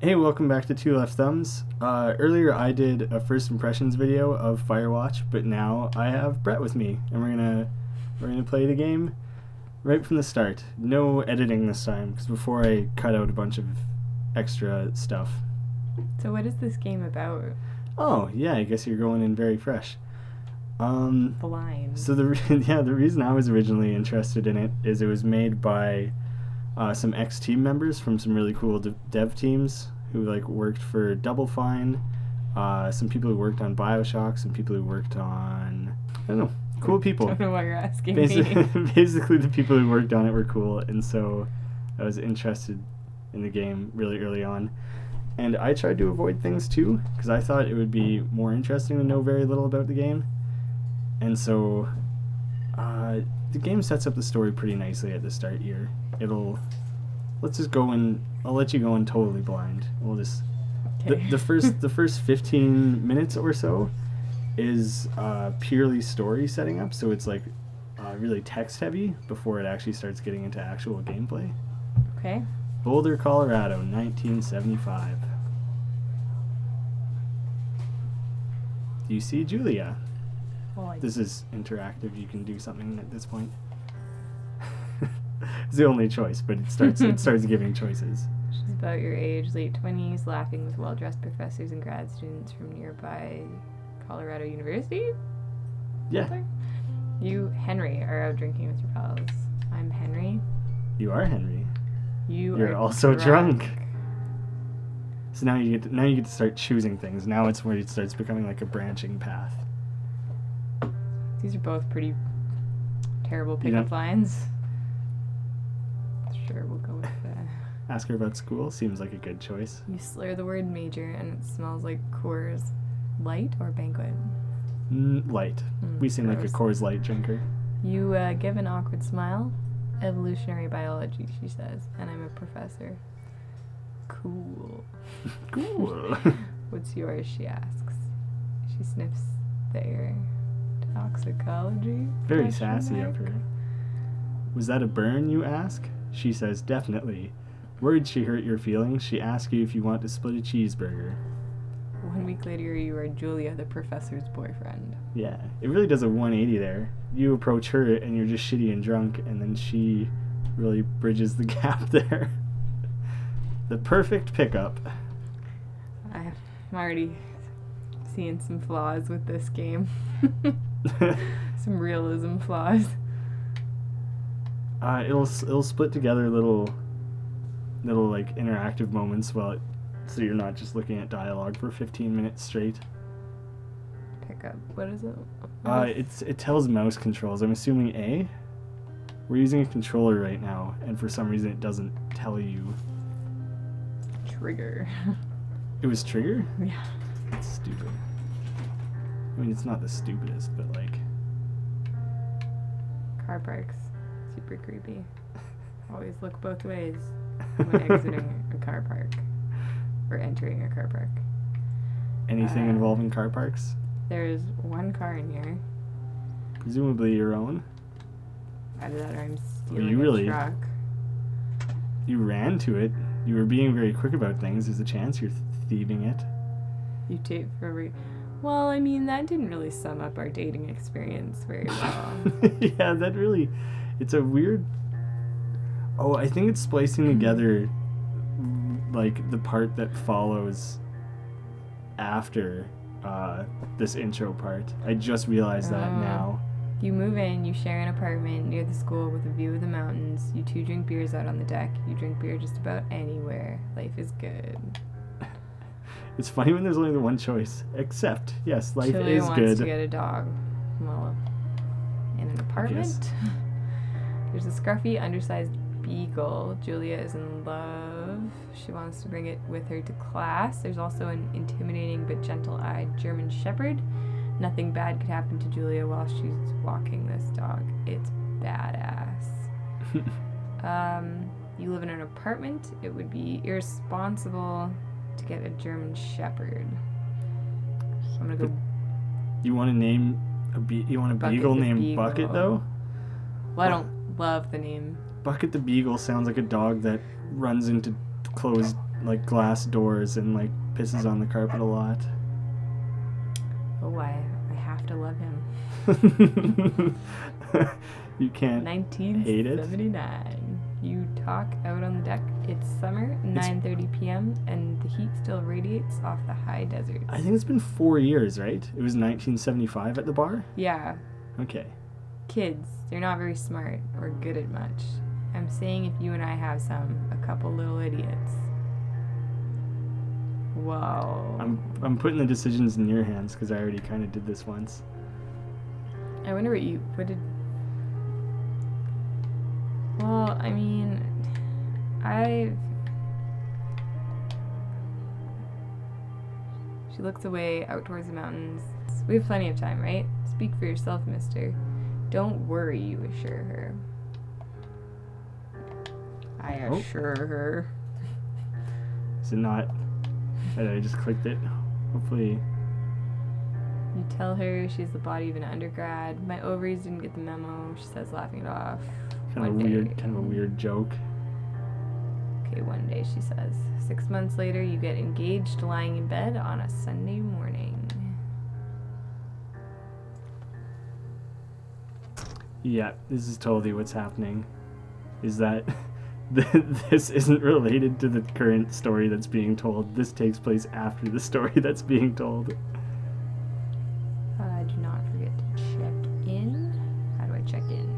Hey, welcome back to Two Left Thumbs. Earlier I did a first impressions video of Firewatch, but now I have Brett with me, and we're gonna play the game right from the start. No editing this time, because before I cut out a bunch of extra stuff. So what is this game about? Oh yeah, I guess you're going in very fresh. Blind. So the reason I was originally interested in it is it was made by some ex-team members from some really cool dev teams who worked for Double Fine, some people who worked on BioShock, some people who worked on, I don't know, cool people. I don't know why you're asking me. me. Basically the people who worked on it were cool, and so I was interested in the game really early on. And I tried to avoid things too, because I thought it would be more interesting to know very little about the game. And so the game sets up the story pretty nicely at the start here. Let's just go in. I'll let you go in totally blind. We'll just Okay. the first 15 minutes or so is purely story setting up. So it's really text heavy before it actually starts getting into actual gameplay. Okay. Boulder, Colorado, 1975. Do you see Julia? Well, This is interactive. You can do something at this point. It's the only choice, but it starts giving choices. She's about your age, late 20s, laughing with well-dressed professors and grad students from nearby Colorado University? Yeah, Something? You, Henry, are out drinking with your pals. I'm Henry. you are Henry. You're You're also drunk. So now you get to start choosing things. Now it's where it starts becoming like a branching path. These are both pretty terrible You pickup don't- lines. Sure, we'll go with that. Ask her about school. Seems like a good choice. You slur the word major and it smells like Coors Light or Banquet. Light. We seem like a gross. Coors Light drinker. You give an awkward smile. Evolutionary biology, she says, and I'm a professor. Cool. Cool. What's yours, she asks. She sniffs the air. Toxicology? Very Question sassy mark? of her. Was that a burn, you ask? She says, definitely. Worried she hurt your feelings, she asks you if you want to split a cheeseburger. 1 week later, you are Julia, the professor's boyfriend. Yeah, it really does a 180 there. You approach her and you're just shitty and drunk, and then she really bridges the gap there. The perfect pickup. I'm already seeing some flaws with this game. Some realism flaws. It'll split together little interactive moments so you're not just looking at dialogue for 15 minutes straight. Pickup. What is it? It tells mouse controls. I'm assuming A. We're using a controller right now, and for some reason it doesn't tell you. Trigger. It was trigger? Yeah. That's stupid. I mean, it's not the stupidest, but Car parks. Super creepy. Always look both ways when exiting a car park. Or entering a car park. anything involving car parks? There's one car in here. Presumably your own. Either that or I'm stealing you really- a truck. You ran to it. You were being very quick about things. There's a chance you're thieving it. You take for Well, I mean, that didn't really sum up our dating experience very well. Yeah, it's a weird. Oh, I think it's splicing together the part that follows after this intro part. I just realized that Oh. now. You move in, you share an apartment near the school with a view of the mountains. You two drink beers out on the deck. You drink beer just about anywhere. Life is good. It's funny when there's only the one choice. Except, yes, life Julia is wants good. to get a dog. Well, in an apartment. There's a scruffy, undersized beagle. Julia is in love. She wants to bring it with her to class. There's also an intimidating but gentle-eyed German shepherd. Nothing bad could happen to Julia while she's walking this dog. It's badass. You live in an apartment. It would be irresponsible to get a German shepherd. So I'm gonna go. You want to name you want a Bucket beagle the named Beagle. Bucket though? Well, I don't love the name. Bucket the Beagle sounds like a dog that runs into closed like glass doors and like pisses on the carpet a lot. Oh, I have to love him. You can't hate it. 1979. You talk out on the deck. It's summer, 9:30 p.m., and the heat still radiates off the high desert. I think it's been 4 years, right? It was 1975 at the bar? Yeah. Okay. Kids, they're not very smart or good at much. I'm saying if you and I have a couple little idiots. Whoa. I'm putting the decisions in your hands because I already kind of did this once. I wonder what did... Well, I mean, She looks away out towards the mountains. We have plenty of time, right? Speak for yourself, mister. Don't worry, you assure her. I assure her. Is it not? I just clicked it. Hopefully. You tell her she's the body of an undergrad. My ovaries didn't get the memo, she says, laughing it off. Kind of a weird joke. Okay, one day, she says. 6 months later, you get engaged lying in bed on a Sunday morning. Yeah, this is totally what's happening. Is that this isn't related to the current story that's being told. This takes place after the story that's being told. Do not forget to check in. How do I check in?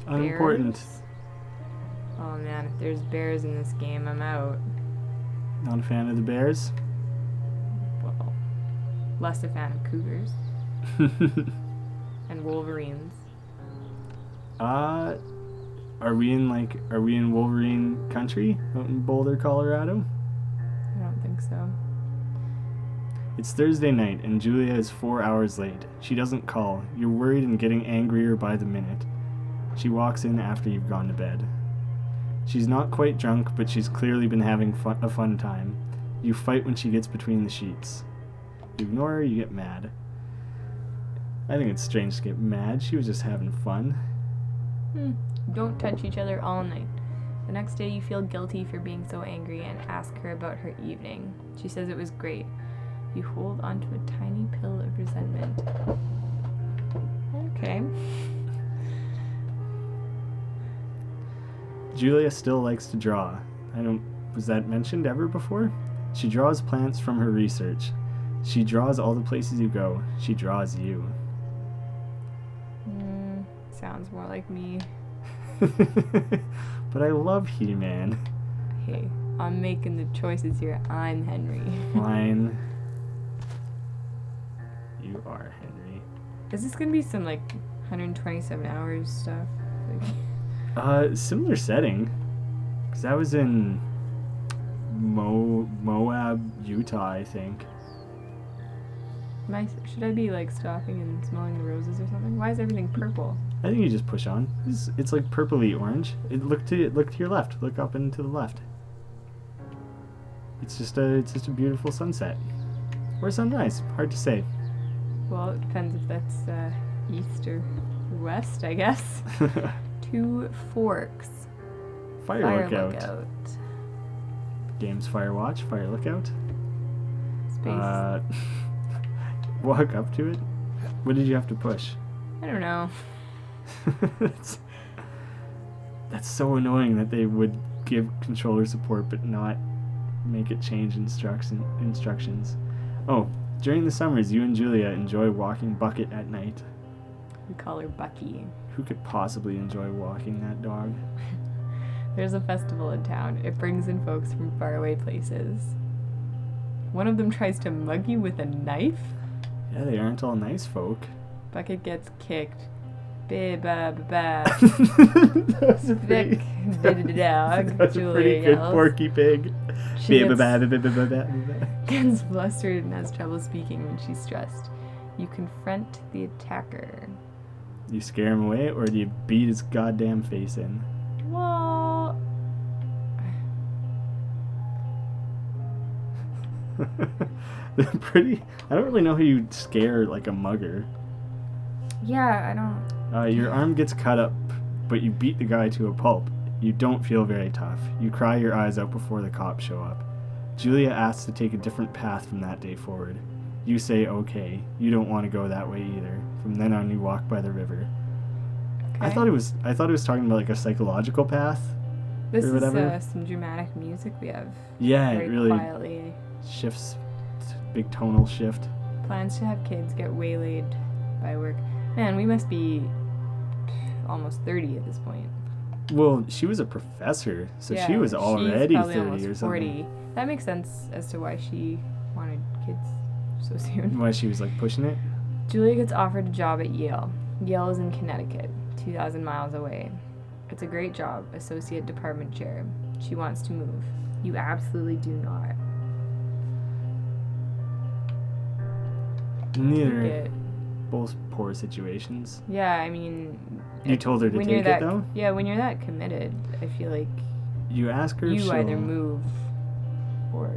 Unimportant. Bears? Oh man, if there's bears in this game, I'm out. Not a fan of the bears? Well, less a fan of cougars. And wolverines. Are we in Wolverine country out in Boulder, Colorado? I don't think so. It's Thursday night and Julia is 4 hours late. She doesn't call. You're worried and getting angrier by the minute. She walks in after you've gone to bed. She's not quite drunk, but she's clearly been having a fun time. You fight when she gets between the sheets. You ignore her, you get mad. I think it's strange to get mad. She was just having fun. Don't touch each other all night. The next day you feel guilty for being so angry and ask her about her evening. She says it was great. You hold onto a tiny pill of resentment. Okay. Julia still likes to draw. Was that mentioned ever before? She draws plants from her research. She draws all the places you go. She draws you. Sounds more like me. But I love He-Man. Hey, I'm making the choices here. I'm Henry. Fine. You are Henry. Is this gonna be some 127 hours stuff? Similar setting. Because I was in Moab, Utah, I think. Should I be stopping and smelling the roses or something? Why is everything purple? I think you just push on. It's like purpley orange. Look to your left. Look up and to the left. It's just a beautiful sunset. Or sunrise. Hard to say. Well, it depends if that's east or west, I guess. 2 forks. Fire lookout. Game's Firewatch, Fire Lookout. Space. Walk up to it. What did you have to push? I don't know. That's so annoying that they would give controller support but not make it change instructions. Oh, during the summers, you and Julia enjoy walking Bucket at night. We call her Bucky. Who could possibly enjoy walking that dog? There's a festival in town. It brings in folks from faraway places. One of them tries to mug you with a knife. Yeah, they aren't all nice folk. Bucket gets kicked. Ba-ba-ba-ba. That was a pretty, dog. that was a pretty good Porky Pig. She gets flustered and has trouble speaking when she's stressed. You confront the attacker. You scare him away, or do you beat his goddamn face in? Well... I don't really know how you'd scare a mugger. Yeah, I don't... Your arm gets cut up, but you beat the guy to a pulp. You don't feel very tough. You cry your eyes out before the cops show up. Julia asks to take a different path from that day forward. You say okay. You don't want to go that way either. From then on, you walk by the river. Okay. I thought it was talking about like a psychological path. This or whatever. is some dramatic music we have. Yeah, Very it really quietly. shifts. Big tonal shift. Plans to have kids get waylaid by work. Man, we must be almost 30 at this point. Well, she was a professor, so Yeah, she was she's already probably 30 almost or something. 40. That makes sense as to why she wanted kids so soon. Why she was like pushing it? Julia gets offered a job at Yale. Yale is in Connecticut, 2,000 miles away. It's a great job, associate department chair. She wants to move. You absolutely do not. Neither. Take it. Both poor situations. Yeah, I mean... You told her to when take you're that, it, though? Yeah, when you're that committed, I feel like You ask her if you she'll... either move or...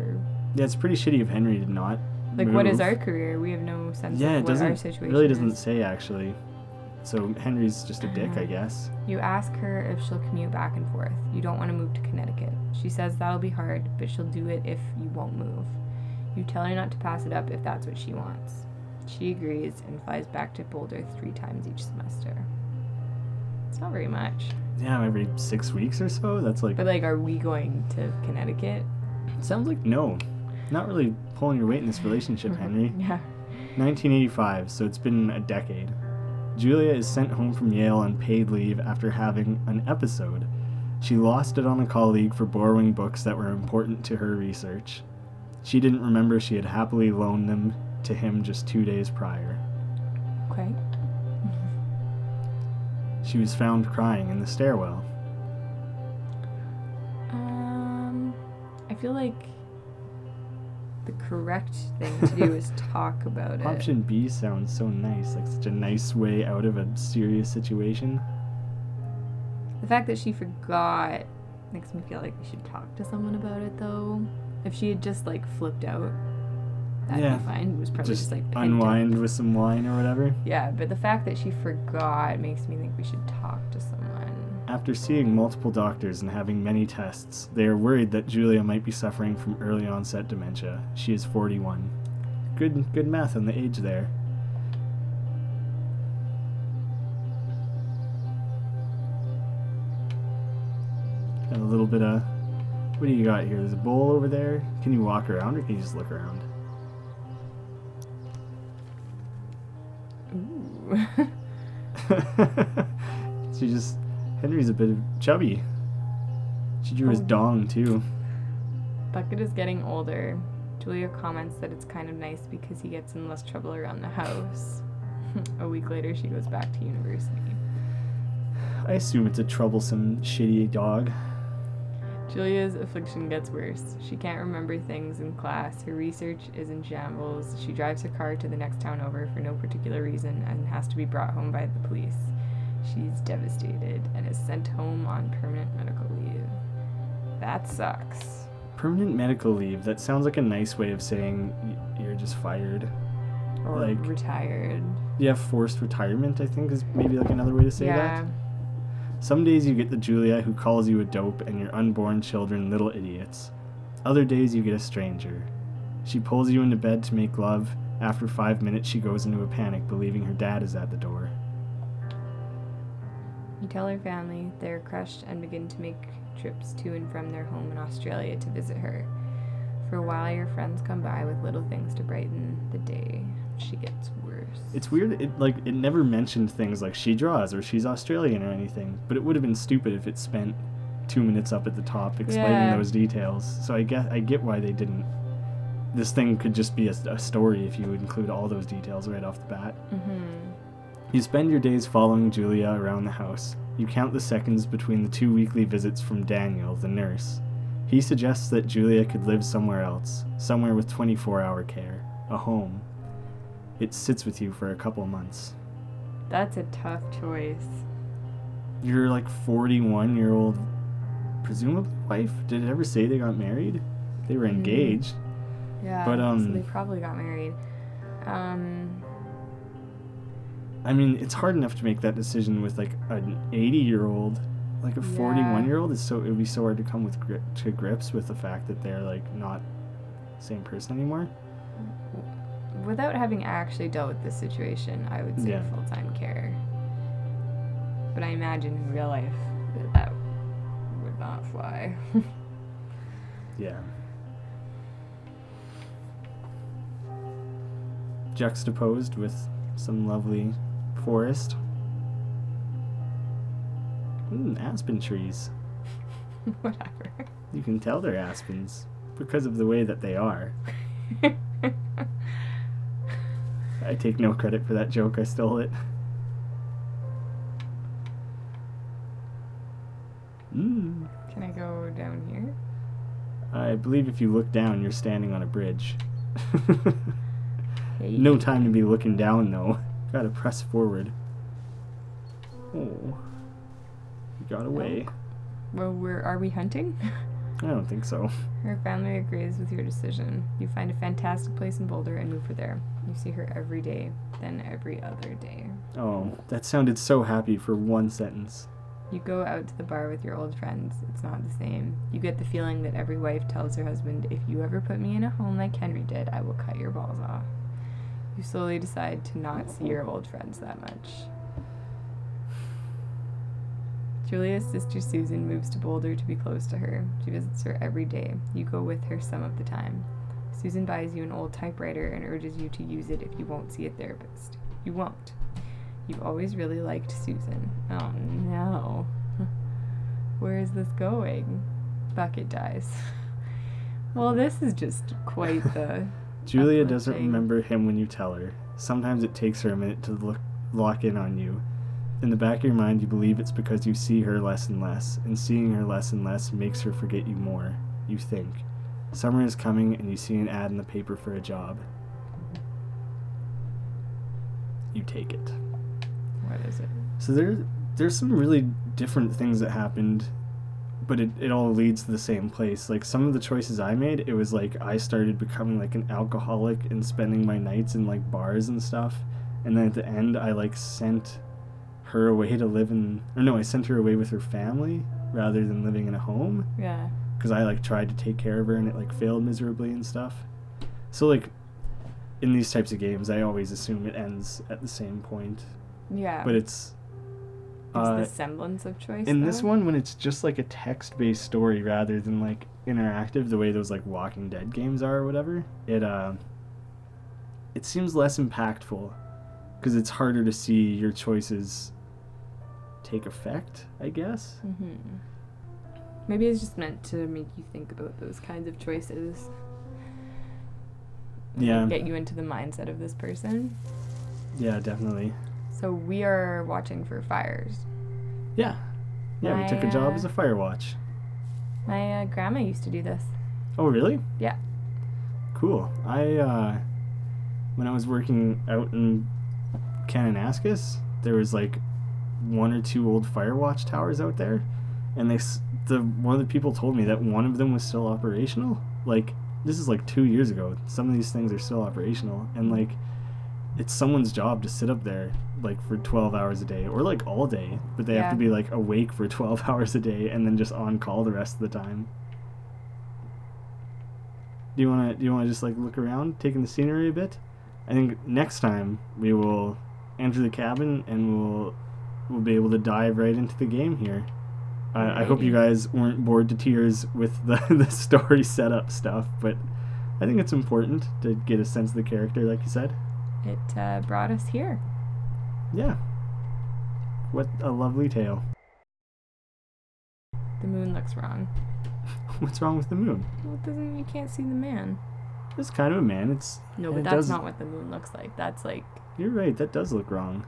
Yeah, it's pretty shitty if Henry did not Like, move. what is our career? We have no sense Yeah, of it what our doesn't situation really doesn't is. say, actually. So Henry's just a dick, I guess. You ask her if she'll commute back and forth. You don't want to move to Connecticut. She says that'll be hard, but she'll do it if you won't move. You tell her not to pass it up if that's what she wants. She agrees and flies back to Boulder 3 times each semester. It's not very much. Yeah, every 6 weeks or so? That's like... But, like, are we going to Connecticut? Sounds like no. Not really pulling your weight in this relationship, Henry. Yeah. 1985, so it's been a decade. Julia is sent home from Yale on paid leave after having an episode. She lost it on a colleague for borrowing books that were important to her research. She didn't remember she had happily loaned them to him just 2 days prior. Okay. She was found crying in the stairwell. I feel like the correct thing to do is talk about it. Option B sounds so nice, like such a nice way out of a serious situation. The fact that she forgot makes me feel like we should talk to someone about it, though. If she had just, like, flipped out, that'd Yeah. be fine. It was probably just like, pinned unwind down. with some wine or whatever. Yeah, but the fact that she forgot makes me think we should talk to someone. After seeing multiple doctors and having many tests, they are worried that Julia might be suffering from early onset dementia. She is 41. Good math on the age there. Got a little bit of... What do you got here? There's a bowl over there. Can you walk around or can you just look around? Ooh. Henry's a bit chubby. She drew his dong too. Bucket is getting older. Julia comments that it's kind of nice because he gets in less trouble around the house. A week later, she goes back to university. I assume it's a troublesome, shitty dog. Julia's affliction gets worse. She can't remember things in class. Her research is in shambles. She drives her car to the next town over for no particular reason and has to be brought home by the police. She's devastated and is sent home on permanent medical leave. That sucks. Permanent medical leave. That sounds like a nice way of saying you're just fired. Or Like, retired. Yeah, forced retirement, I think, is maybe like another way to say Yeah. that. Some days you get the Julia who calls you a dope and your unborn children little idiots. Other days you get a stranger. She pulls you into bed to make love. After 5 minutes she goes into a panic, believing her dad is at the door. You tell her family they're crushed and begin to make trips to and from their home in Australia to visit her. For a while, your friends come by with little things to brighten the day. She gets worse. It's weird, it never mentioned things like she draws or she's Australian or anything, but it would have been stupid if it spent 2 minutes up at the top explaining those details. So I get why they didn't. This thing could just be a story if you would include all those details right off the bat. Mm-hmm. You spend your days following Julia around the house. You count the seconds between the 2 weekly visits from Daniel, the nurse. He suggests that Julia could live somewhere else, somewhere with 24-hour care, a home. It sits with you for a couple months. That's a tough choice. Your 41-year-old, presumably wife, did it ever say they got married? They were engaged. Yeah, But, so they probably got married. I mean, it's hard enough to make that decision with an 80-year-old Like a 41-year-old it would be so hard to come to grips with the fact that they're like not the same person anymore. Without having actually dealt with this situation, I would say full-time care. But I imagine in real life that would not fly. Yeah. Juxtaposed with some lovely forest. Aspen trees. Whatever. You can tell they're aspens because of the way that they are. I take no credit for that joke. I stole it. Can I go down here? I believe if you look down, you're standing on a bridge. Hey. No time to be looking down, though. Gotta press forward. Oh. You got away. Well, are we hunting? I don't think so. Her family agrees with your decision. You find a fantastic place in Boulder and move her there. You see her every day, then every other day. Oh, that sounded so happy for one sentence. You go out to the bar with your old friends. It's not the same. You get the feeling that every wife tells her husband, if you ever put me in a home like Henry did, I will cut your balls off. You slowly decide to not see your old friends that much. Julia's sister Susan moves to Boulder to be close to her. She visits her every day. You go with her some of the time. Susan buys you an old typewriter and urges you to use it if you won't see a therapist. You won't. You've always really liked Susan. Oh no. Where is this going? Bucket dies. Well, this is just quite the... Julia doesn't remember him when you tell her. Sometimes it takes her a minute to lock in on you. In the back of your mind, you believe it's because you see her less and less, and seeing her less and less makes her forget you more. You think. Summer is coming, and you see an ad in the paper for a job. You take it. What is it? So there's some really different things that happened, but it all leads to the same place. Like, some of the choices I made, it was like I started becoming like an alcoholic and spending my nights in like bars and stuff, and then at the end I like sent her away to live I sent her away with her family rather than living in a home. Yeah. Because I like tried to take care of her and it like failed miserably and stuff. So like in these types of games, I always assume it ends at the same point. Yeah. But it's the semblance of choice. In this one, when it's just like a text-based story rather than like interactive, the way those like Walking Dead games are or whatever, it seems less impactful because it's harder to see your choices take effect, I guess. Mm-hmm. Maybe it's just meant to make you think about those kinds of choices. Yeah. Get you into the mindset of this person. Yeah, definitely. So we are watching for fires. Yeah. Yeah, we took a job as a Firewatch. My grandma used to do this. Oh, really? Yeah. Cool. When I was working out in Kananaskis, there was like one or two old Firewatch towers out there, and one of the people told me that one of them was still operational. Like, this is like 2 years ago. Some of these things are still operational, and like it's someone's job to sit up there like for 12 hours a day or like all day, but they have to be like awake for 12 hours a day and then just on call the rest of the time. Do you want to just like look around, taking the scenery a bit? I think next time we will enter the cabin and we'll be able to dive right into the game here. I hope you guys weren't bored to tears with the story setup stuff, but I think it's important to get a sense of the character, like you said. It brought us here. Yeah. What a lovely tale. The moon looks wrong. What's wrong with the moon? Well, you can't see the man. It's kind of a man. No, but that's not what the moon looks like. That's like... You're right. That does look wrong.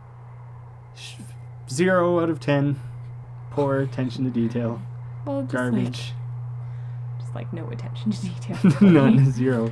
0 out of 10. Poor attention to detail. Well, just garbage. Just like no attention to detail. None. 0.